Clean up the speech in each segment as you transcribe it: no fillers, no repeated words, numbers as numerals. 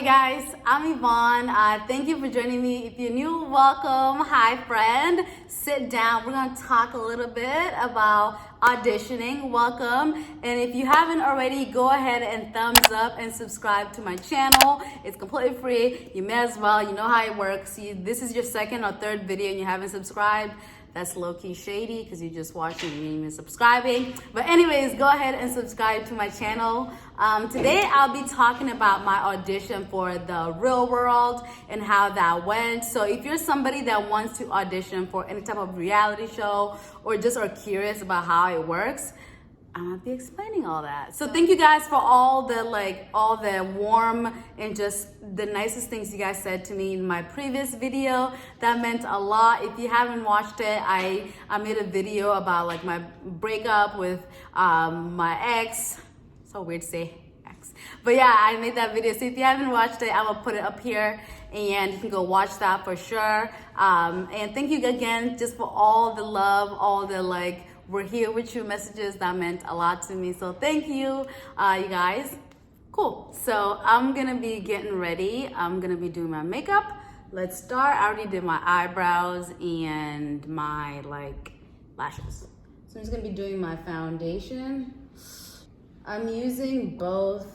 guys, I'm Yvonne. Thank you for joining me. If you're new, welcome. Hi friend, sit down. We're gonna talk a little bit about auditioning. Welcome. And if you haven't already, go ahead and thumbs up and subscribe to my channel. It's completely free. You may as well, you know how it works. This is your second or third video and you haven't subscribed. That's low-key shady because you're just watching and you ain't even subscribing. But anyways, go ahead and subscribe to my channel. Today, I'll be talking about my audition for the real world and how that went. So if you're somebody that wants to audition for any type of reality show or just are curious about how it works, I'm gonna be explaining all that. So thank you guys for all the warm and just the nicest things you guys said to me in my previous video. That meant a lot. If you haven't watched it, I made a video about like my breakup with my ex. So weird to say ex. But yeah, I made that video. So if you haven't watched it, I will put it up here and you can go watch that for sure. And thank you again just for all the love, all the we're here with you messages. That meant a lot to me. So thank you, you guys. Cool. So I'm gonna be getting ready. I'm gonna be doing my makeup. Let's start. I already did my eyebrows and my lashes. So I'm just gonna be doing my foundation. I'm using both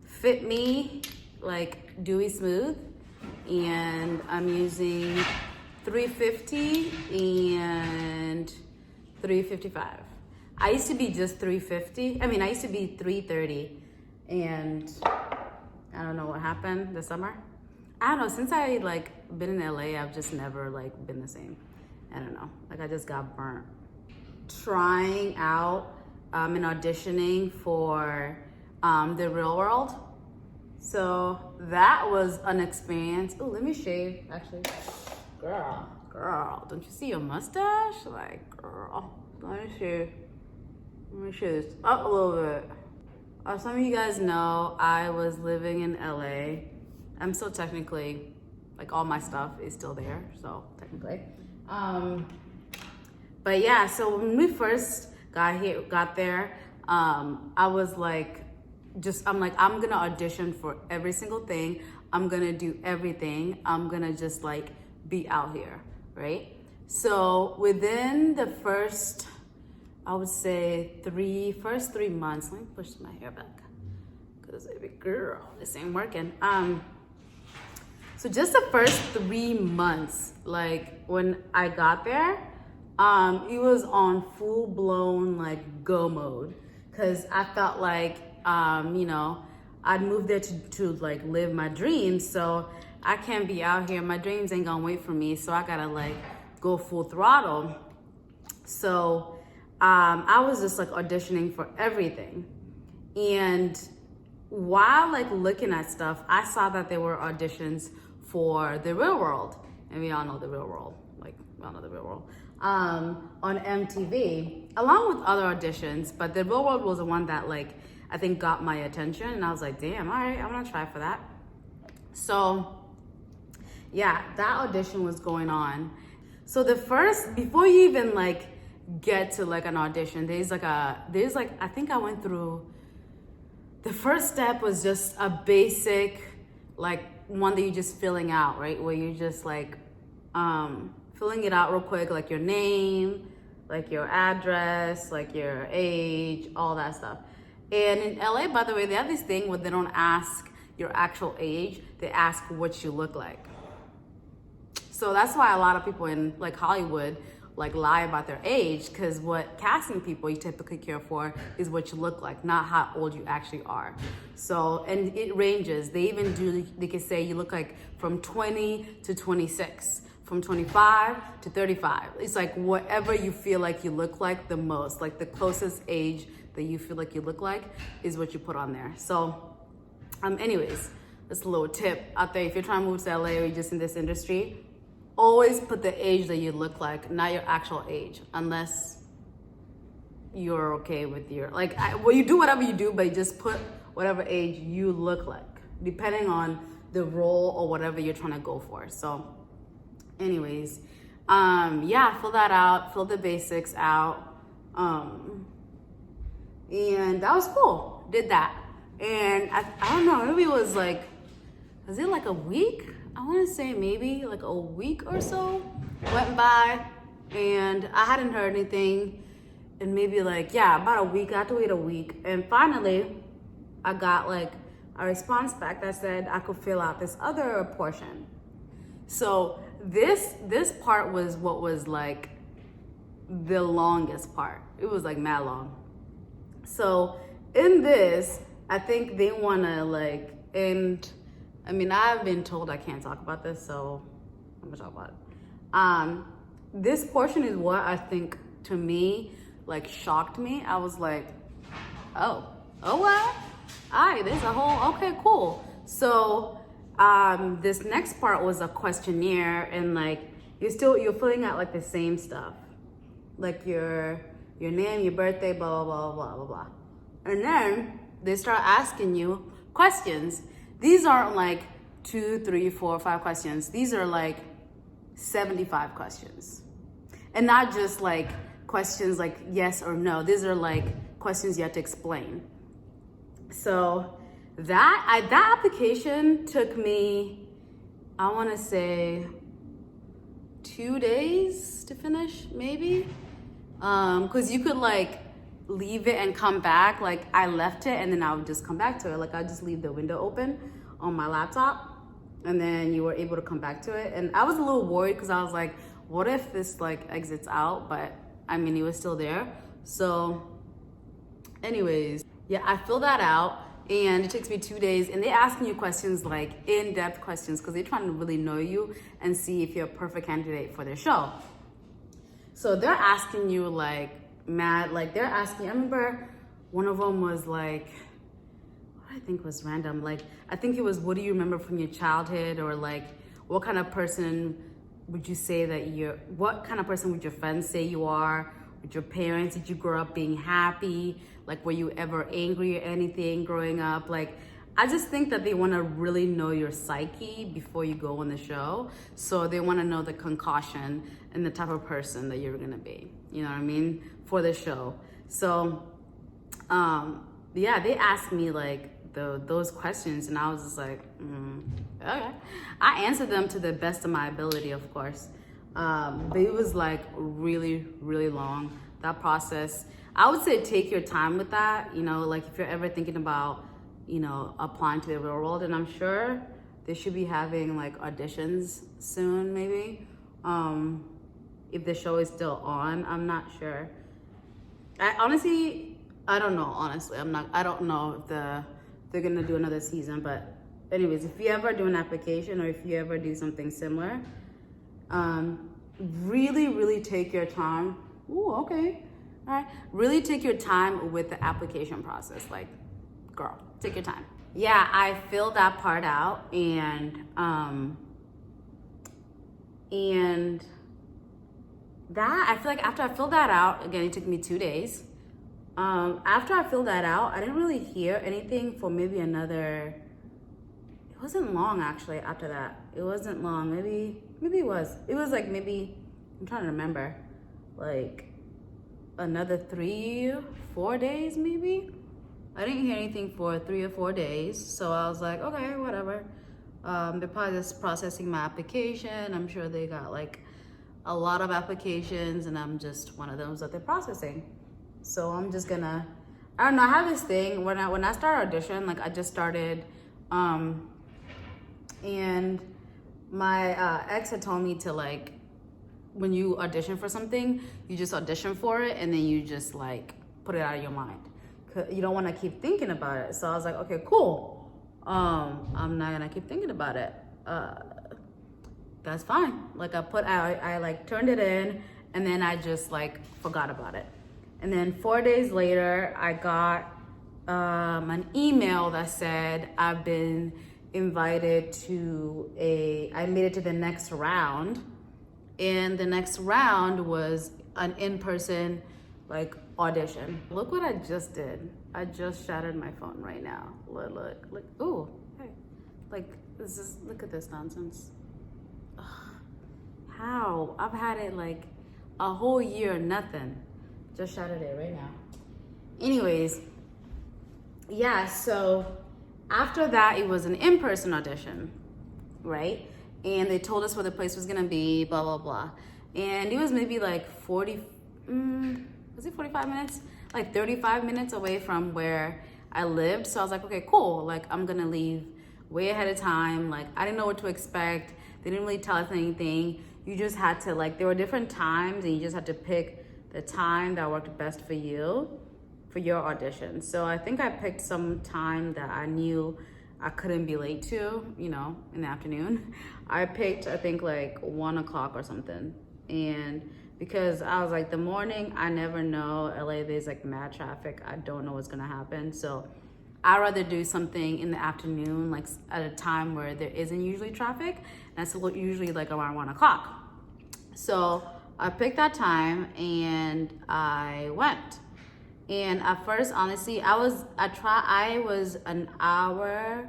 Fit Me, Dewy Smooth, and I'm using 350 and 355. I used to be just 350. I used to be 330, and I don't know what happened this summer. I don't know, since I been in LA, I've just never been the same. I don't know, I just got burnt. Trying out and auditioning for the real world. So that was an experience. Oh, let me shave, actually. Girl, don't you see your mustache? Girl, let me shave this up a little bit. Some of you guys know I was living in LA. I'm still technically, all my stuff is still there, so technically. But yeah, so when we first got there, I was I'm gonna audition for every single thing. I'm gonna do everything. I'm gonna just be out here, right? So within the first, I would say first 3 months, let me push my hair back because girl, this ain't working. So just the first 3 months, when I got there, it was on full blown go mode because I felt I'd moved there to live my dreams. So I can't be out here. My dreams ain't gonna wait for me. So I gotta go full throttle. So I was just auditioning for everything. And while looking at stuff, I saw that there were auditions for the real world. And we all know the real world. We all know the real world. On MTV, along with other auditions, but the real world was the one that I think got my attention. And I was like, damn, all right, I'm gonna try for that. So yeah, that audition was going on. So before you even get to an audition, I think I went through, the first step was just a basic, one that you're just filling out, right? Where you're just filling it out real quick, your name, your address, your age, all that stuff. And in LA, by the way, they have this thing where they don't ask your actual age, they ask what you look like. So that's why a lot of people in Hollywood lie about their age, because what casting people you typically care for is what you look like, not how old you actually are. So, and it ranges. They can say you look from 20 to 26, from 25 to 35. It's whatever you feel you look like the most, the closest age that you feel you look like is what you put on there. So, anyways, that's a little tip out there. If you're trying to move to LA or you're just in this industry, always put the age that you look like, not your actual age, unless you're okay with your, you do whatever you do, but you just put whatever age you look like, depending on the role or whatever you're trying to go for. So anyways, yeah, fill that out, fill the basics out. And that was cool, did that. And I don't know, maybe it was was it like a week? I want to say maybe like a week or so went by, and I hadn't heard anything. And maybe like, yeah, about a week. I had to wait a week. And finally, I got like a response back that said I could fill out this other portion. So this part was what was like the longest part. It was like mad long. So in this, I think they want to like, and I mean, I've been told I can't talk about this, so I'm gonna talk about it. This portion is what I think, to me, like shocked me. I was like, oh what? All right, there's a whole, okay, cool. So this next part was a questionnaire, and like you're filling out like the same stuff, like your name, your birthday, blah blah blah blah blah blah. And then they start asking you questions. These aren't like 2, 3, 4, 5 questions. These are like 75 questions, and not just like questions like yes or no. These are like questions you have to explain. So that application took me, I want to say 2 days to finish, maybe. Because you could like leave it and come back. Like I left it and then I would just come back to it. Like I just leave the window open on my laptop, and then you were able to come back to it. And I was a little worried because I was like, what if this like exits out? But I mean, it was still there. So anyways, yeah, I filled that out, and it takes me 2 days, and they're asking you questions like in-depth questions because they're trying to really know you and see if you're a perfect candidate for their show. So they're asking you like mad, like they're asking, I remember one of them was like, what I think was random. Like, I think it was, what do you remember from your childhood? Or like, what kind of person would you say that what kind of person would your friends say you are? With your parents, did you grow up being happy? Like, were you ever angry or anything growing up? Like, I just think that they want to really know your psyche before you go on the show. So they want to know the concoction and the type of person that you're going to be, you know what I mean, for the show. So, yeah, they asked me like those questions, and I was just like, okay. I answered them to the best of my ability, of course. But it was like really, really long, that process. I would say take your time with that, you know, like if you're ever thinking about, you know, applying to the real world, and I'm sure they should be having like auditions soon, maybe. If the show is still on, I'm not sure. I don't know, honestly. I don't know if they're gonna do another season, but anyways, if you ever do an application or if you ever do something similar, really, really take your time. Ooh, okay. All right. Really take your time with the application process. Like, girl, take your time. Yeah, I filled that part out, and that, I feel like after I filled that out, again, it took me 2 days. After I filled that out, I didn't really hear anything for maybe another, it wasn't long actually after that. It wasn't long, maybe it was. It was like maybe, I'm trying to remember, like another 3-4 days maybe. I didn't hear anything for 3 or 4 days. So I was like, okay, whatever. They're probably just processing my application. I'm sure they got like a lot of applications, and I'm just one of those that they're processing. So I'm just gonna, I don't know, I have this thing when I start audition, like I just started, and my ex had told me to like, when you audition for something, you just audition for it, and then you just like put it out of your mind. You don't want to keep thinking about it. So I was like, okay, cool. I'm not gonna keep thinking about it. That's fine. Like I like turned it in, and then I just like forgot about it. And then 4 days later, I got an email that said I've been invited to I made it to the next round. And the next round was an in-person like audition. Look what I just did. I just shattered my phone right now. Look. Ooh, hey. Like, look at this nonsense. Ugh. How? I've had it like a whole year, nothing. Just shattered it right now. Anyways, yeah, so After that, it was an in-person audition, right? And they told us where the place was gonna be, blah, blah, blah. And it was maybe like 45 minutes? Like 35 minutes away from where I lived. So I was like, okay, cool. Like, I'm gonna leave way ahead of time. Like, I didn't know what to expect. They didn't really tell us anything. You just had to, like, there were different times and you just had to pick the time that worked best for you for your audition. So I think I picked some time that I knew I couldn't be late to, you know, in the afternoon. I picked, I think, like 1 o'clock or something. And because I was like, the morning, I never know. LA, there's like mad traffic. I don't know what's gonna happen. So I'd rather do something in the afternoon, like at a time where there isn't usually traffic. That's usually like around 1 o'clock. So I picked that time and I went. And at first, honestly, I was an hour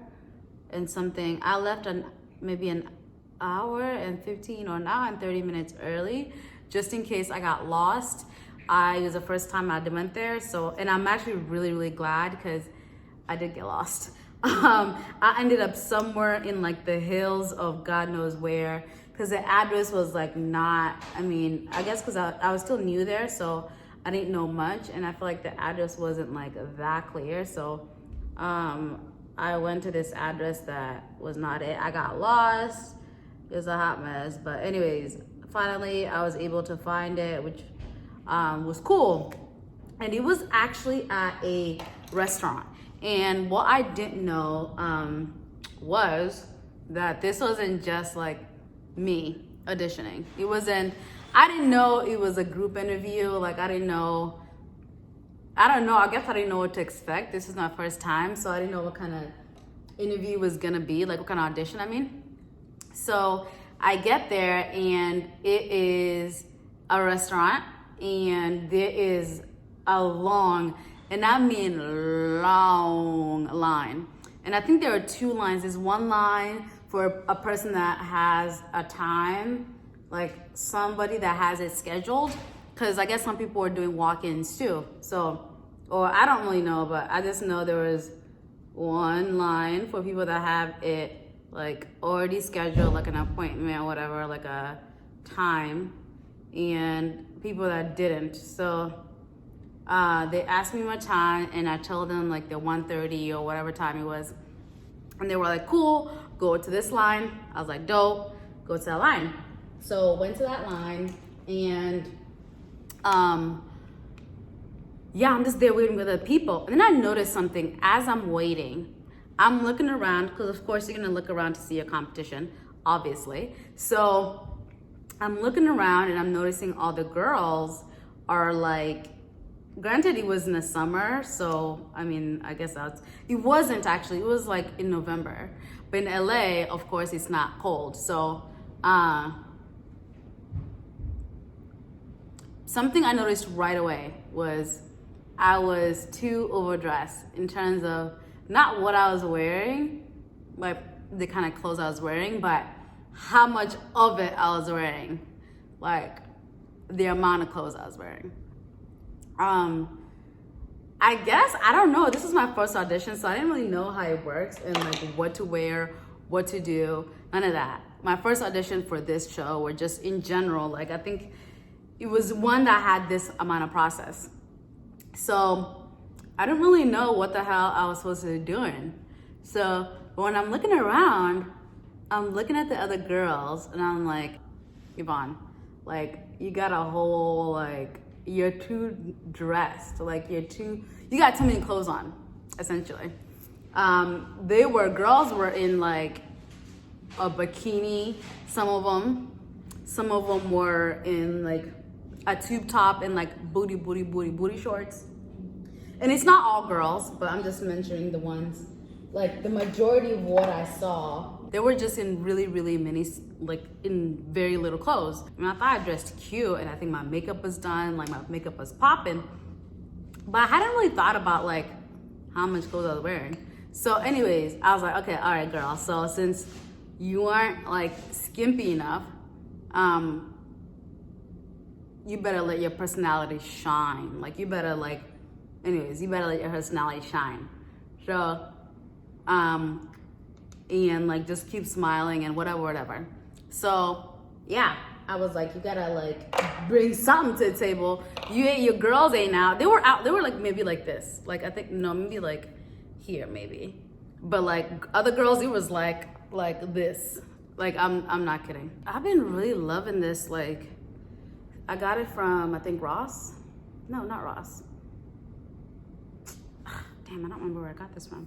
and something. I left maybe an hour and 15 or an hour and 30 minutes early, just in case I got lost. It was the first time I went there, so, and I'm actually really, really glad because I did get lost. I ended up somewhere in like the hills of God knows where, because the address was like not, I mean, I guess because I was still new there, so I didn't know much, and I feel like the address wasn't like that clear. So I went to this address that was not it. I got lost. It was a hot mess. But anyways, finally I was able to find it, which was cool. And it was actually at a restaurant. And what I didn't know was that this wasn't just like me auditioning. I didn't know it was a group interview. Like, I don't know. I guess I didn't know what to expect. This is my first time, so I didn't know what kind of interview was gonna be, like what kind of audition, I mean. So I get there and it is a restaurant and there is a long, and I mean long line. And I think there are 2 lines. There's one line for a person that has a time, like somebody that has it scheduled, because I guess some people are doing walk-ins too. So, or I don't really know, but I just know there was one line for people that have it like already scheduled, like an appointment or whatever, like a time, and people that didn't. So they asked me my time and I told them like the 1:30 or whatever time it was. And they were like, cool, go to this line. I was like, dope, go to that line. So went to that line and yeah, I'm just there waiting with other people. And then I noticed something as I'm waiting. I'm looking around, because of course you're gonna look around to see your competition, obviously. So I'm looking around and I'm noticing all the girls are like, granted it was in the summer, so I mean, I guess it wasn't actually, it was like in November. But in LA, of course, it's not cold. So something I noticed right away was I was too overdressed in terms of not what I was wearing, like the kind of clothes I was wearing, but how much of it I was wearing, like the amount of clothes I was wearing. I guess, I don't know, this is my first audition, so I didn't really know how it works and like what to wear, what to do, none of that. My first audition for this show, or just in general, like I think it was one that had this amount of process. So I didn't really know what the hell I was supposed to be doing. So when I'm looking around, I'm looking at the other girls and I'm like, Yvonne, like you got a whole, like, you're too dressed, like you got too many clothes on, essentially. Girls were in like a bikini, some of them were in like a tube top and like booty shorts. And it's not all girls, but I'm just mentioning the ones, like the majority of what I saw, they were just in really, really mini, like in very little clothes. I mean, I thought I dressed cute and I think my makeup was done, like my makeup was popping, but I hadn't really thought about like how much clothes I was wearing. So anyways, I was like, okay, all right, girl. So since you aren't like skimpy enough, you better let your personality shine. Like you better let your personality shine. So and like just keep smiling and whatever. So yeah, I was like, you gotta like bring something to the table. Your girls ain't out. They were out. They were like maybe like this. Like I think no, maybe like here maybe. But like other girls, it was like this. Like I'm not kidding. I've been really loving this. Like I got it from I think Ross. No, not Ross. Damn, I don't remember where I got this from.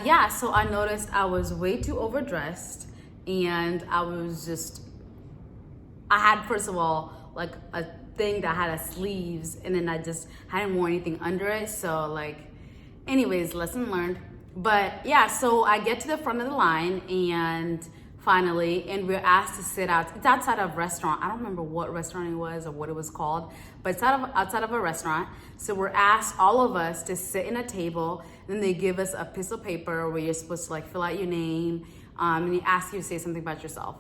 Yeah, so I noticed I was way too overdressed, and I had, first of all, like a thing that had a sleeves, and then I just hadn't worn anything under it. So like, anyways, lesson learned. But yeah, so I get to the front of the line and we're asked to sit out. It's outside of a restaurant. I don't remember what restaurant it was or what it was called, but it's outside of a restaurant. So we're asked, all of us, to sit in a table. Then they give us a piece of paper where you're supposed to like fill out your name, and they ask you to say something about yourself,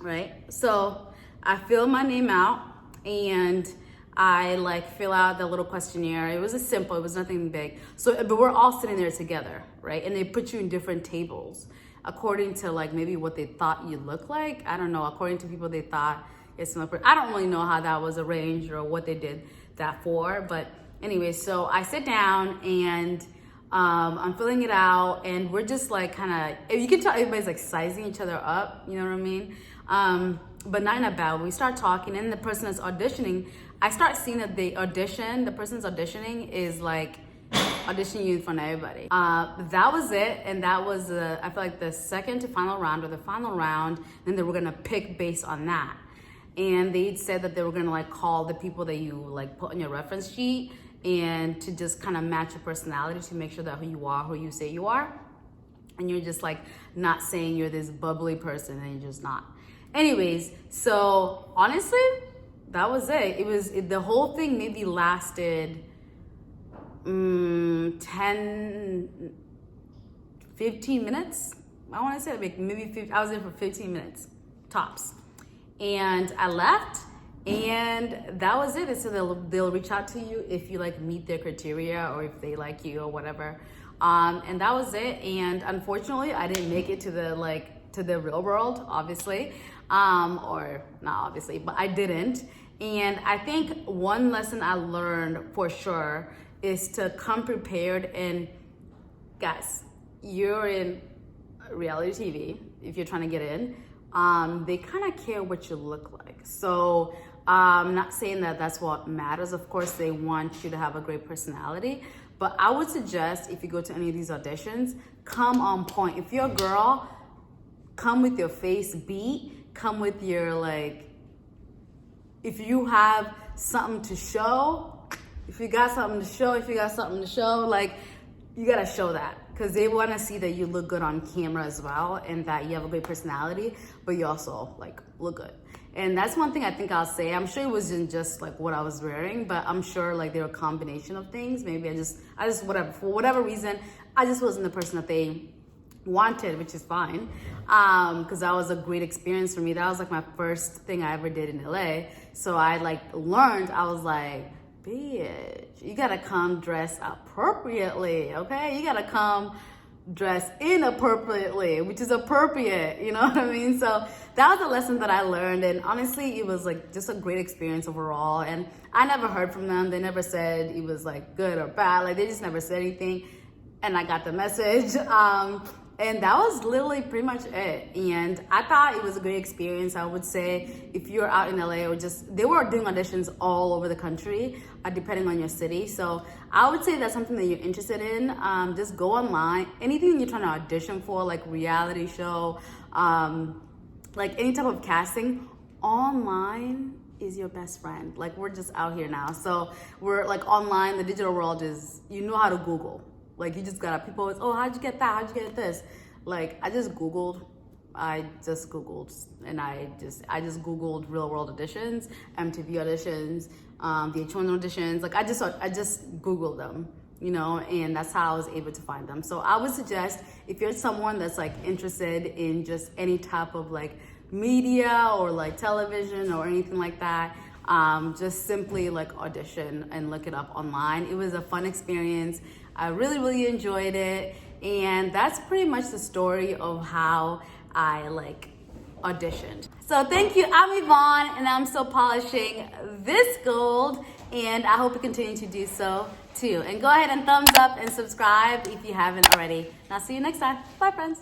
right? So I fill my name out and I like fill out the little questionnaire. It was it was nothing big. So, but we're all sitting there together, right? And they put you in different tables according to like maybe what they thought you look like. I don't know. According to people, they thought it's not. I don't really know how that was arranged or what they did that for. But anyway, so I sit down and I'm filling it out, and we're just like kind of, you can tell everybody's like sizing each other up. You know what I mean? But not in a bad way. We start talking, and the person that's auditioning, I start seeing that the person's auditioning is like auditioning you in front of everybody. That was it, and that was I feel like the second to final round or the final round. Then they were gonna pick based on that, and they said that they were gonna like call the people that you like put on your reference sheet, and to just kind of match your personality to make sure that who you are, who you say you are, and you're just like not saying you're this bubbly person and you're just not. Anyways, so honestly, that was it. The whole thing maybe lasted 10, 15 minutes. I want to say like maybe 50, I was there for 15 minutes tops, and I left, and that was it. So they'll reach out to you if you like meet their criteria or if they like you or whatever, and that was it. And unfortunately, I didn't make it to the real world, obviously, or not obviously, but I didn't. And I think one lesson I learned for sure is to come prepared. And guys, you're in reality TV. If you're trying to get in, they kind of care what you look like. So I'm not saying that that's what matters. Of course, they want you to have a great personality, but I would suggest if you go to any of these auditions, come on point. If you're a girl, come with your face beat, come with your like, if you have something to show, if you got something to show, like you gotta show that, because they want to see that you look good on camera as well, and that you have a great personality, but you also like look good. And that's one thing I think I'll say. I'm sure it wasn't just like what I was wearing, but I'm sure like there were a combination of things. Maybe I just whatever, for whatever reason, I just wasn't the person that they wanted, which is fine, because that was a great experience for me. That was like my first thing I ever did in LA. So I like learned, I was like, bitch, you gotta come dressed appropriately, okay? You gotta come dressed inappropriately, which is appropriate, you know what I mean? So that was a lesson that I learned, and honestly, it was like just a great experience overall. And I never heard from them. They never said it was like good or bad. Like they just never said anything, and I got the message. And that was literally pretty much it. And I thought it was a great experience. I would say if you're out in LA, or just, they were doing auditions all over the country, depending on your city. So I would say that's something that you're interested in. Just go online. Anything you're trying to audition for, like reality show, like any type of casting, online is your best friend. Like we're just out here now. So we're like online, the digital world is, you know how to Google. Like you just gotta, people always, oh, how'd you get that? How'd you get this? Like I just Googled, and I just Googled real world auditions, MTV auditions, VH1 auditions. Like I just Googled them, you know, and that's how I was able to find them. So I would suggest if you're someone that's like interested in just any type of like media or like television or anything like that. Just simply like audition and look it up online. It was a fun experience. I really enjoyed it. And that's pretty much the story of how I like auditioned. So thank you. I'm Yvonne, and I'm still polishing this gold, and I hope you continue to do so too. And go ahead and thumbs up and subscribe if you haven't already. And I'll see you next time. Bye, friends.